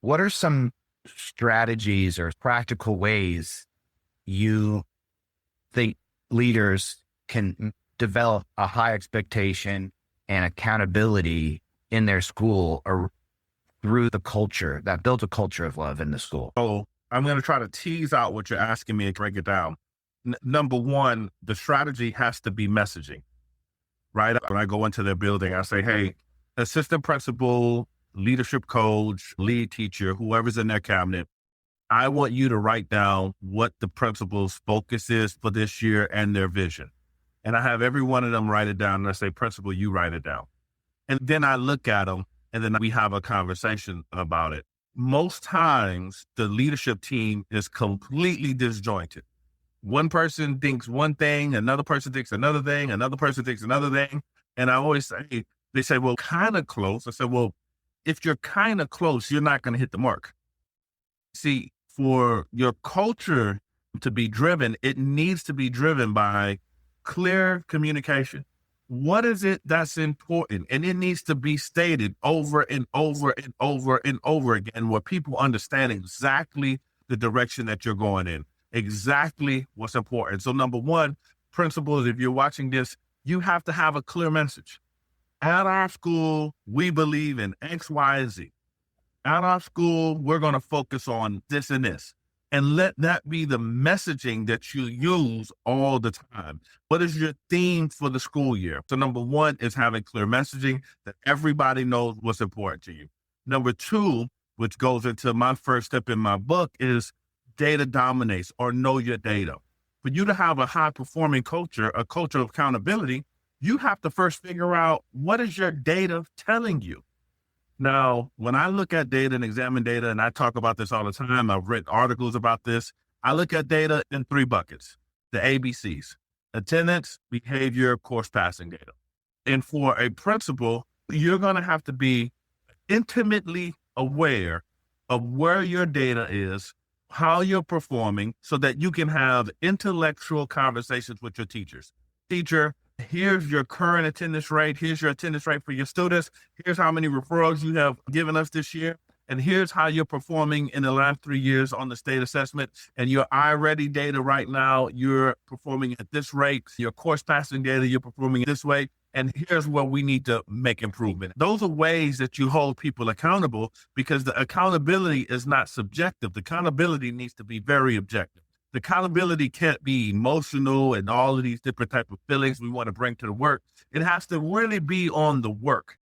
What are some strategies or practical ways you think leaders can develop a high expectation and accountability in their school or through the culture that builds a culture of love in the school? So I'm going to try to tease out what you're asking me and break it down. Number one, the strategy has to be messaging, right? When I go into their building, I say, hey, assistant principal, leadership coach, lead teacher, whoever's in their cabinet, I want you to write down what the principal's focus is for this year and their vision. And I have every one of them write it down. And I say, principal, you write it down. And then I look at them and then we have a conversation about it. Most times the leadership team is completely disjointed. One person thinks one thing, another person thinks another thing, another person thinks another thing. And I always say, they say, well, kind of close. I said, well, if you're kind of close, you're not going to hit the mark. See, for your culture to be driven, it needs to be driven by clear communication. What is it that's important? And it needs to be stated over and over and over and over again, where people understand exactly the direction that you're going in, exactly what's important. So number one, principals, if you're watching this, you have to have a clear message. At our school, we believe in X, Y, and Z. At our school, we're going to focus on this and this. And let that be the messaging that you use all the time. What is your theme for the school year? So number one is having clear messaging that everybody knows what's important to you. Number two, which goes into my first step in my book, is data dominates, or know your data. For you to have a high performing culture, a culture of accountability, you have to first figure out, what is your data telling you? Now, when I look at data and examine data, and I talk about this all the time, I've written articles about this. I look at data in three buckets: the ABCs: attendance, behavior, course passing data. And for a principal, you're going to have to be intimately aware of where your data is, how you're performing, so that you can have intellectual conversations with your teachers. Teacher, here's your current attendance rate. Here's your attendance rate for your students. Here's how many referrals you have given us this year. And here's how you're performing in the last 3 years on the state assessment. And your iReady data right now, you're performing at this rate. Your course passing data, you're performing this way. And here's where we need to make improvement. Those are ways that you hold people accountable, because the accountability is not subjective. The accountability needs to be very objective. The accountability can't be emotional and all of these different type of feelings we want to bring to the work. It has to really be on the work.